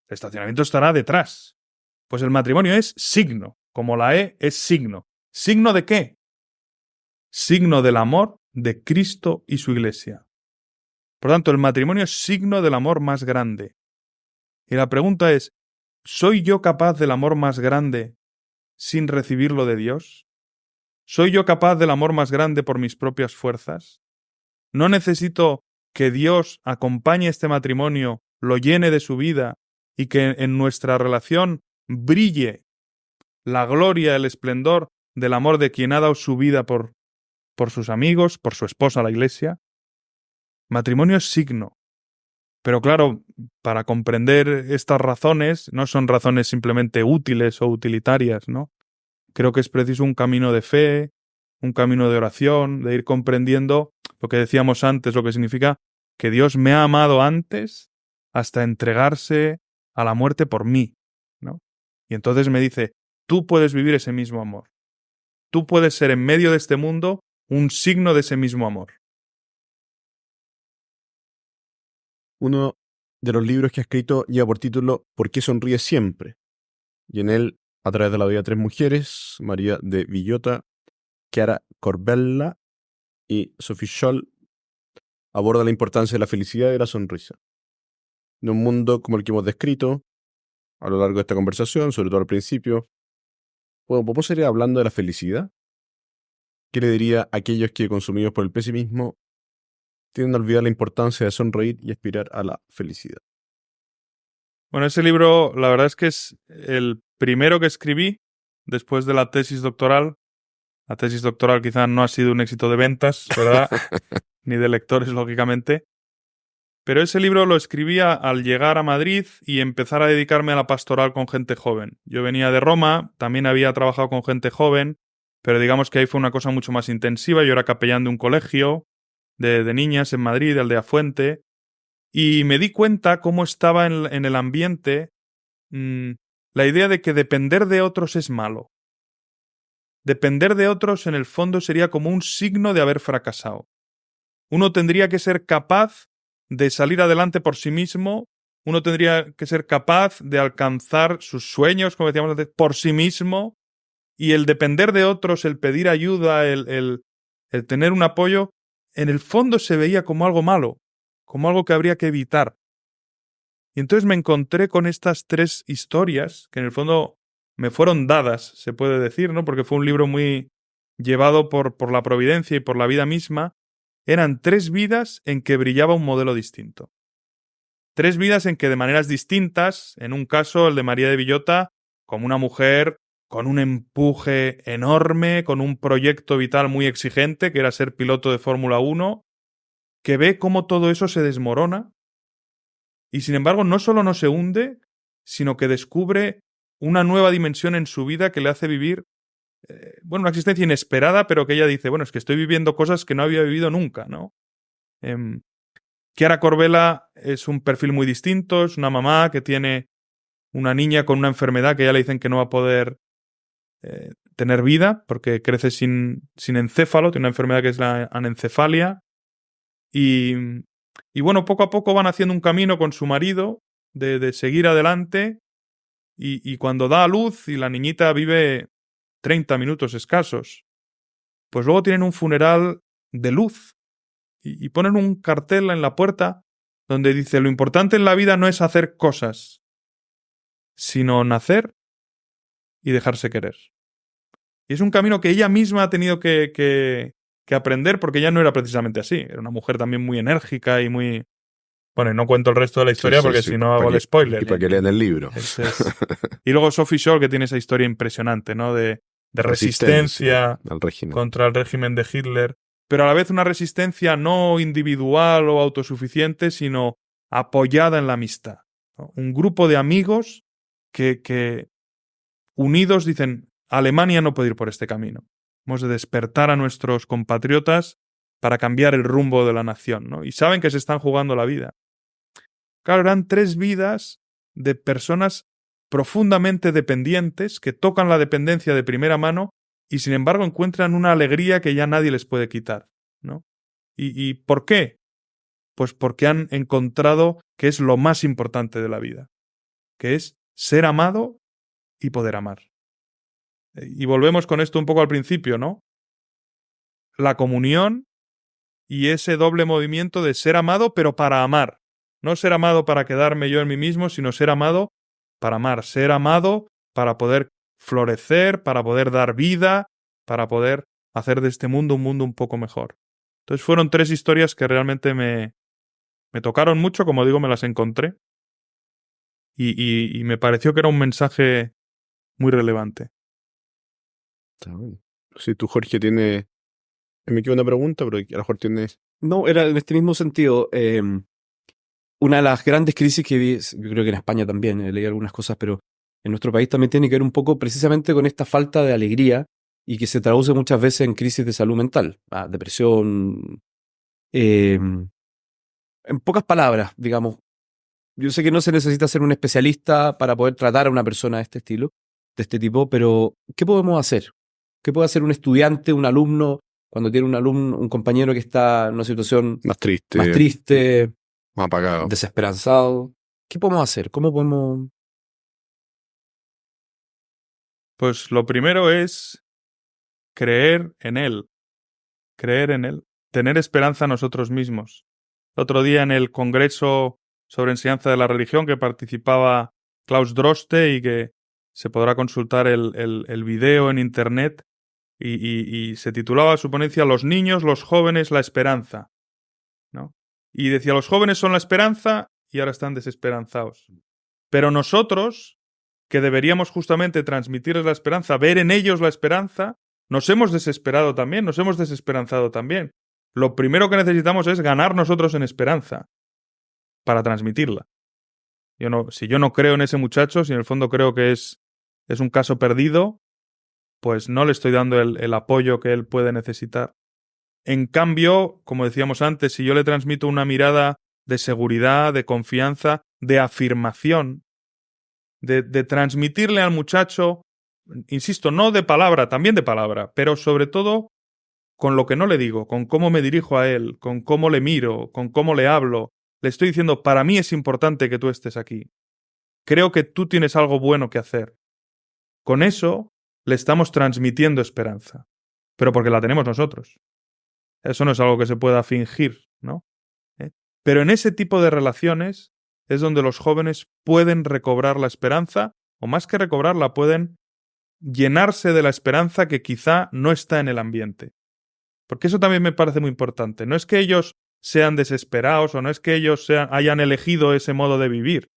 [SPEAKER 2] El estacionamiento estará detrás. Pues el matrimonio es signo, como la E es signo. ¿Signo de qué? Signo del amor de Cristo y su Iglesia. Por tanto, el matrimonio es signo del amor más grande. Y la pregunta es, ¿soy yo capaz del amor más grande sin recibirlo de Dios? ¿Soy yo capaz del amor más grande por mis propias fuerzas? ¿No necesito que Dios acompañe este matrimonio, lo llene de su vida y que en nuestra relación brille la gloria, el esplendor del amor de quien ha dado su vida por sus amigos, por su esposa, la Iglesia? Matrimonio es signo. Pero claro, para comprender estas razones, no son razones simplemente útiles o utilitarias, ¿no? Creo que es preciso un camino de fe, un camino de oración, de ir comprendiendo lo que decíamos antes, lo que significa que Dios me ha amado antes hasta entregarse a la muerte por mí, ¿no? Y entonces me dice, tú puedes vivir ese mismo amor. Tú puedes ser en medio de este mundo un signo de ese mismo amor.
[SPEAKER 1] Uno de los libros que ha escrito lleva por título ¿Por qué sonríe siempre? Y en él, a través de la vida de tres mujeres, María de Villota, Chiara Corbella y Sophie Scholl, aborda la importancia de la felicidad y de la sonrisa. En un mundo como el que hemos descrito a lo largo de esta conversación, sobre todo al principio, ¿podemos seguir hablando de la felicidad? ¿Qué le diría a aquellos que, consumidos por el pesimismo, tienden a olvidar la importancia de sonreír y aspirar a la felicidad?
[SPEAKER 2] Bueno, ese libro, la verdad es que es el primero que escribí después de la tesis doctoral. La tesis doctoral quizá no ha sido un éxito de ventas, ¿verdad? Ni de lectores, lógicamente. Pero ese libro lo escribía al llegar a Madrid y empezar a dedicarme a la pastoral con gente joven. Yo venía de Roma, también había trabajado con gente joven, pero digamos que ahí fue una cosa mucho más intensiva. Yo era capellán de un colegio de niñas en Madrid, de Aldeafuente, y me di cuenta cómo estaba en el ambiente la idea de que depender de otros es malo. Depender de otros en el fondo sería como un signo de haber fracasado. Uno tendría que ser capaz de salir adelante por sí mismo, uno tendría que ser capaz de alcanzar sus sueños, como decíamos antes, por sí mismo, y el depender de otros, el pedir ayuda, el tener un apoyo, en el fondo se veía como algo malo, como algo que habría que evitar. Y entonces me encontré con estas tres historias, que en el fondo me fueron dadas, se puede decir, ¿no? Porque fue un libro muy llevado por la providencia y por la vida misma. Eran tres vidas en que brillaba un modelo distinto. Tres vidas en que de maneras distintas, en un caso el de María de Villota, como una mujer con un empuje enorme, con un proyecto vital muy exigente, que era ser piloto de Fórmula 1, que ve cómo todo eso se desmorona y sin embargo no solo no se hunde, sino que descubre una nueva dimensión en su vida que le hace vivir una existencia inesperada, pero que ella dice, bueno, es que estoy viviendo cosas que no había vivido nunca, ¿no? Chiara Corbella es un perfil muy distinto, es una mamá que tiene una niña con una enfermedad que ya le dicen que no va a poder tener vida porque crece sin encéfalo, tiene una enfermedad que es la anencefalia y bueno, poco a poco van haciendo un camino con su marido de seguir adelante y cuando da a luz y la niñita vive 30 minutos escasos, pues luego tienen un funeral de luz y ponen un cartel en la puerta donde dice: lo importante en la vida no es hacer cosas, sino nacer y dejarse querer. Y es un camino que ella misma ha tenido que aprender, porque ella no era precisamente así. Era una mujer también muy enérgica y muy... Bueno, y no cuento el resto de la historia porque si no hago el spoiler.
[SPEAKER 1] Y para que lean el libro.
[SPEAKER 2] Y luego Sophie Scholl, que tiene esa historia impresionante, ¿no? De resistencia
[SPEAKER 1] al régimen.
[SPEAKER 2] Contra el régimen de Hitler, pero a la vez una resistencia no individual o autosuficiente, sino apoyada en la amistad, ¿no? Un grupo de amigos que unidos dicen: Alemania no puede ir por este camino. Hemos de despertar a nuestros compatriotas para cambiar el rumbo de la nación, ¿no? Y saben que se están jugando la vida. Claro, eran 3 vidas de personas profundamente dependientes que tocan la dependencia de primera mano y sin embargo encuentran una alegría que ya nadie les puede quitar, ¿no? ¿Y por qué? Pues porque han encontrado que es lo más importante de la vida, que es ser amado y poder amar. Y volvemos con esto un poco al principio, ¿no? La comunión y ese doble movimiento de ser amado, pero para amar. No ser amado para quedarme yo en mí mismo, sino ser amado para amar. Ser amado para poder florecer, para poder dar vida, para poder hacer de este mundo un poco mejor. Entonces fueron 3 historias que realmente me tocaron mucho, como digo, me las encontré. Y me pareció que era un mensaje muy relevante.
[SPEAKER 1] Está bueno. Si tú, Jorge, tienes... Me queda una pregunta, pero a lo mejor tienes...
[SPEAKER 3] No, era en este mismo sentido. Una de las grandes crisis que vi, yo creo que en España también, leí algunas cosas, pero en nuestro país también tiene que ver un poco precisamente con esta falta de alegría y que se traduce muchas veces en crisis de salud mental, depresión. En pocas palabras, digamos, yo sé que no se necesita ser un especialista para poder tratar a una persona de este estilo, de este tipo, pero ¿qué podemos hacer? ¿Qué puede hacer un estudiante, un alumno, cuando tiene un compañero que está en una situación
[SPEAKER 1] más triste,
[SPEAKER 3] más
[SPEAKER 1] apagado,
[SPEAKER 3] desesperanzado? ¿Qué podemos hacer? ¿Cómo podemos...?
[SPEAKER 2] Pues lo primero es creer en él, tener esperanza en nosotros mismos. El otro día en el Congreso sobre Enseñanza de la Religión que participaba Klaus Droste y que se podrá consultar el video en internet y se titulaba su ponencia Los niños, los jóvenes, la esperanza, ¿no? Y decía: los jóvenes son la esperanza y ahora están desesperanzados. Pero nosotros, que deberíamos justamente transmitirles la esperanza, ver en ellos la esperanza, nos hemos desesperado también, nos hemos desesperanzado también. Lo primero que necesitamos es ganar nosotros en esperanza para transmitirla. Si yo no creo en ese muchacho, si en el fondo creo que es un caso perdido, pues no le estoy dando el apoyo que él puede necesitar. En cambio, como decíamos antes, si yo le transmito una mirada de seguridad, de confianza, de afirmación, de transmitirle al muchacho, insisto, no de palabra, también de palabra, pero sobre todo con lo que no le digo, con cómo me dirijo a él, con cómo le miro, con cómo le hablo. Le estoy diciendo: para mí es importante que tú estés aquí. Creo que tú tienes algo bueno que hacer. Con eso le estamos transmitiendo esperanza, pero porque la tenemos nosotros. Eso no es algo que se pueda fingir, ¿no? Pero en ese tipo de relaciones es donde los jóvenes pueden recobrar la esperanza, o más que recobrarla, pueden llenarse de la esperanza que quizá no está en el ambiente. Porque eso también me parece muy importante. No es que ellos sean desesperados o no es que ellos hayan elegido ese modo de vivir.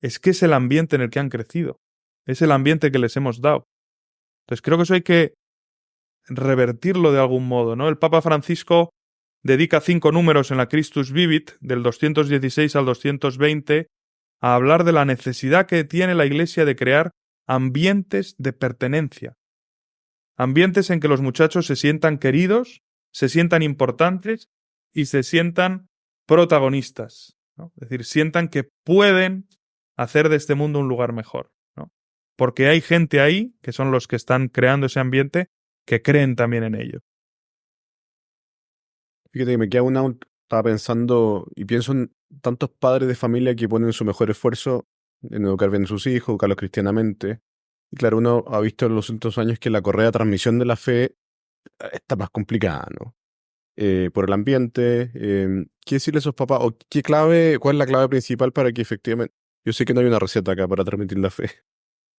[SPEAKER 2] Es que es el ambiente en el que han crecido. Es el ambiente que les hemos dado. Entonces creo que eso hay que revertirlo de algún modo, ¿no? El Papa Francisco dedica 5 números en la Christus Vivit, del 216 al 220, a hablar de la necesidad que tiene la Iglesia de crear ambientes de pertenencia. Ambientes en que los muchachos se sientan queridos, se sientan importantes y se sientan protagonistas, ¿no? Es decir, sientan que pueden hacer de este mundo un lugar mejor, ¿no? Porque hay gente ahí, que son los que están creando ese ambiente, que creen también en ello.
[SPEAKER 1] Fíjate que me queda estaba pensando y pienso en tantos padres de familia que ponen su mejor esfuerzo en educar bien a sus hijos, educarlos cristianamente. Y claro, uno ha visto en los últimos años que la correa de transmisión de la fe está más complicada, ¿no? Por el ambiente. ¿Qué decirle a esos papás? ¿O cuál es la clave principal para que efectivamente... Yo sé que no hay una receta acá para transmitir la fe,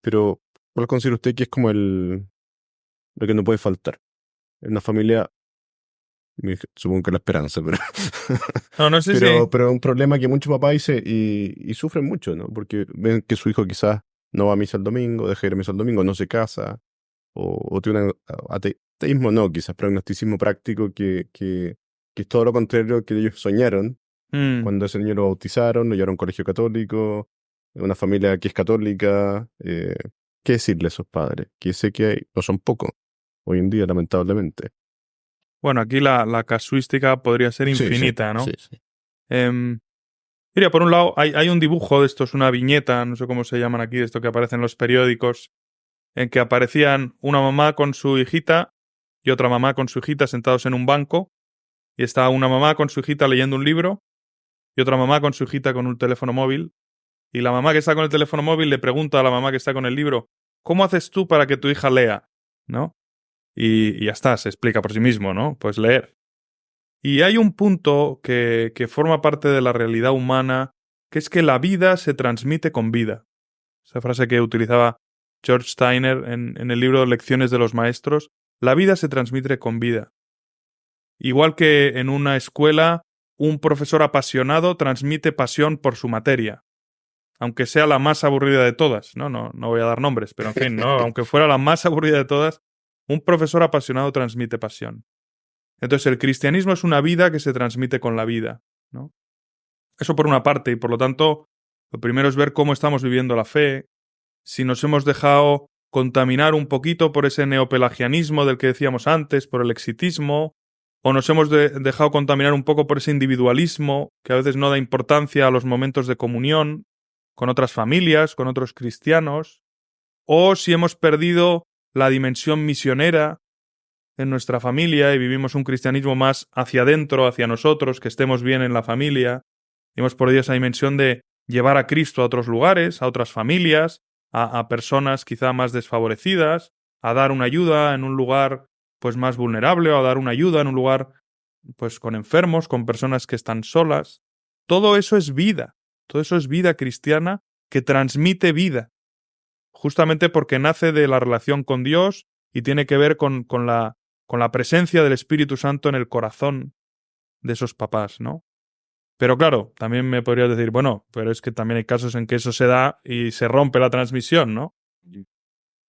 [SPEAKER 1] pero ¿cuál considera usted que es como lo que no puede faltar en una familia? Supongo que la esperanza, pero...
[SPEAKER 2] No, no sé si...
[SPEAKER 1] pero es un problema que muchos papás y sufren mucho, ¿no? Porque ven que su hijo quizás no va a misa el domingo, deja de ir a misa el domingo, no se casa, o tiene un ateísmo, no, quizás, pero un agnosticismo práctico que es todo lo contrario que ellos soñaron
[SPEAKER 2] Mm.
[SPEAKER 1] cuando ese niño lo bautizaron, lo llevaron a un colegio católico, una familia que es católica. ¿Qué decirle a esos padres? Que sé que no son pocos hoy en día, lamentablemente.
[SPEAKER 2] Bueno, aquí la casuística podría ser
[SPEAKER 1] Sí, sí,
[SPEAKER 2] infinita, ¿no?
[SPEAKER 1] sí, sí.
[SPEAKER 2] Mira, por un lado, hay un dibujo de estos, una viñeta, no sé cómo se llaman aquí, de esto que aparece en los periódicos, en que aparecían una mamá con su hijita y otra mamá con su hijita sentados en un banco, y estaba una mamá con su hijita leyendo un libro y otra mamá con su hijita con un teléfono móvil, y la mamá que está con el teléfono móvil le pregunta a la mamá que está con el libro, ¿cómo haces tú para que tu hija lea? ¿No? Y ya está, se explica por sí mismo, ¿no? Pues leer. Y hay un punto que forma parte de la realidad humana, que es que la vida se transmite con vida. Esa frase que utilizaba George Steiner en el libro Lecciones de los Maestros, la vida se transmite con vida. Igual que en una escuela, un profesor apasionado transmite pasión por su materia, aunque sea la más aburrida de todas. No voy a dar nombres, pero en fin, ¿no? Aunque fuera la más aburrida de todas, un profesor apasionado transmite pasión. Entonces el cristianismo es una vida que se transmite con la vida, ¿no? Eso por una parte, y por lo tanto, lo primero es ver cómo estamos viviendo la fe, si nos hemos dejado contaminar un poquito por ese neopelagianismo del que decíamos antes, por el exitismo, o nos hemos dejado contaminar un poco por ese individualismo que a veces no da importancia a los momentos de comunión con otras familias, con otros cristianos, o si hemos perdido la dimensión misionera en nuestra familia y vivimos un cristianismo más hacia adentro, hacia nosotros, que estemos bien en la familia, y hemos perdido esa dimensión de llevar a Cristo a otros lugares, a otras familias, a personas quizá más desfavorecidas, a dar una ayuda en un lugar pues más vulnerable, o a dar una ayuda en un lugar pues con enfermos, con personas que están solas. Todo eso es vida cristiana que transmite vida, justamente porque nace de la relación con Dios y tiene que ver con la presencia del Espíritu Santo en el corazón de esos papás, ¿no? Pero claro, también me podrías decir, bueno, pero es que también hay casos en que eso se da y se rompe la transmisión, ¿no?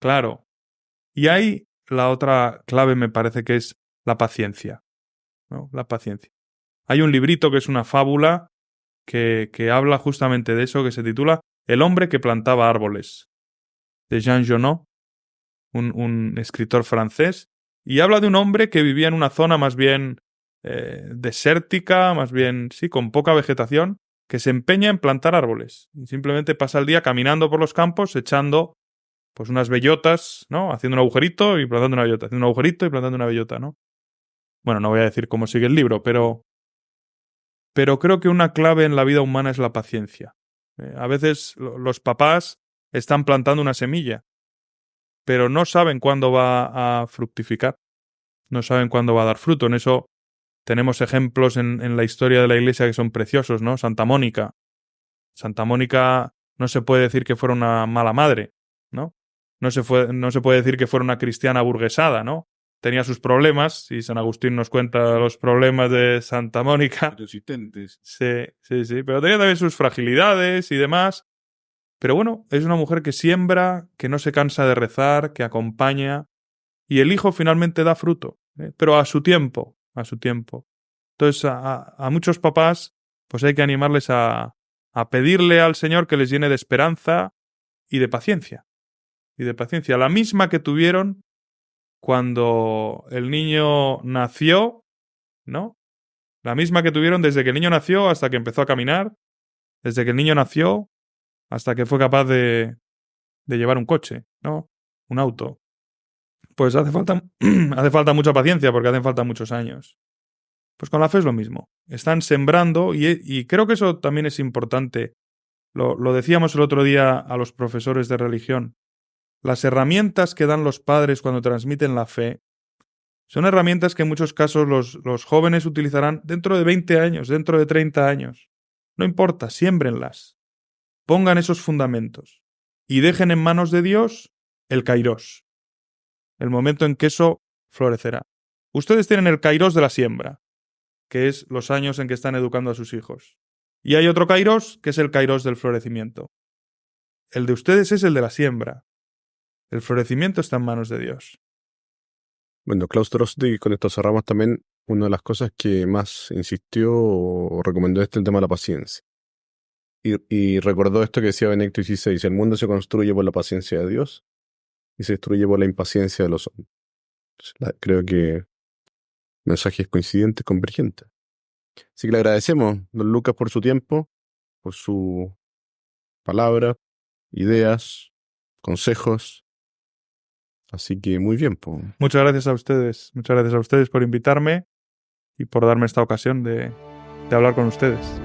[SPEAKER 2] Claro. Y ahí la otra clave me parece que es la paciencia, ¿no? La paciencia. Hay un librito que es una fábula que habla justamente de eso, que se titula El hombre que plantaba árboles, de Jean Genot, un escritor francés, y habla de un hombre que vivía en una zona más bien desértica, más bien, sí, con poca vegetación, que se empeña en plantar árboles. Y simplemente pasa el día caminando por los campos, echando pues unas bellotas, ¿no? Haciendo un agujerito y plantando una bellota, haciendo un agujerito y plantando una bellota, ¿no? Bueno, no voy a decir cómo sigue el libro, pero creo que una clave en la vida humana es la paciencia. A veces los papás están plantando una semilla, pero no saben cuándo va a fructificar, no saben cuándo va a dar fruto. En eso tenemos ejemplos en la historia de la Iglesia que son preciosos, ¿no? Santa Mónica. Santa Mónica no se puede decir que fuera una mala madre, ¿no? No se puede decir que fuera una cristiana burguesada, ¿no? Tenía sus problemas, y San Agustín nos cuenta los problemas de Santa Mónica.
[SPEAKER 1] Resistentes.
[SPEAKER 2] Sí, pero tenía también sus fragilidades y demás. Pero bueno, es una mujer que siembra, que no se cansa de rezar, que acompaña, y el hijo finalmente da fruto, pero a su tiempo, a su tiempo. Entonces a muchos papás pues hay que animarles a pedirle al Señor que les llene de esperanza y de paciencia. Y de paciencia, la misma que tuvieron cuando el niño nació, ¿no? La misma que tuvieron desde que el niño nació hasta que empezó a caminar, desde que el niño nació hasta que fue capaz de llevar un coche, ¿no? Un auto. Pues hace falta mucha paciencia porque hacen falta muchos años. Pues con la fe es lo mismo. Están sembrando y creo que eso también es importante Lo decíamos el otro día a los profesores de religión. Las herramientas que dan los padres cuando transmiten la fe son herramientas que en muchos casos los jóvenes utilizarán dentro de 20 años, dentro de 30 años. No importa, siémbrenlas. Pongan esos fundamentos y dejen en manos de Dios el kairós, el momento en que eso florecerá. Ustedes tienen el kairós de la siembra, que es los años en que están educando a sus hijos. Y hay otro kairós, que es el kairós del florecimiento. El de ustedes es el de la siembra. El florecimiento está en manos de Dios.
[SPEAKER 1] Bueno, Klaus Drosdy, con esto cerramos también, una de las cosas que más insistió o recomendó el tema de la paciencia. Y recordó esto que decía Benedicto XVI, el mundo se construye por la paciencia de Dios y se destruye por la impaciencia de los hombres. Creo que mensajes coincidentes, convergentes. Así que le agradecemos, don Lucas, por su tiempo, por su palabra, ideas, consejos. Así que muy bien, pues.
[SPEAKER 2] Muchas gracias a ustedes por invitarme y por darme esta ocasión de hablar con ustedes.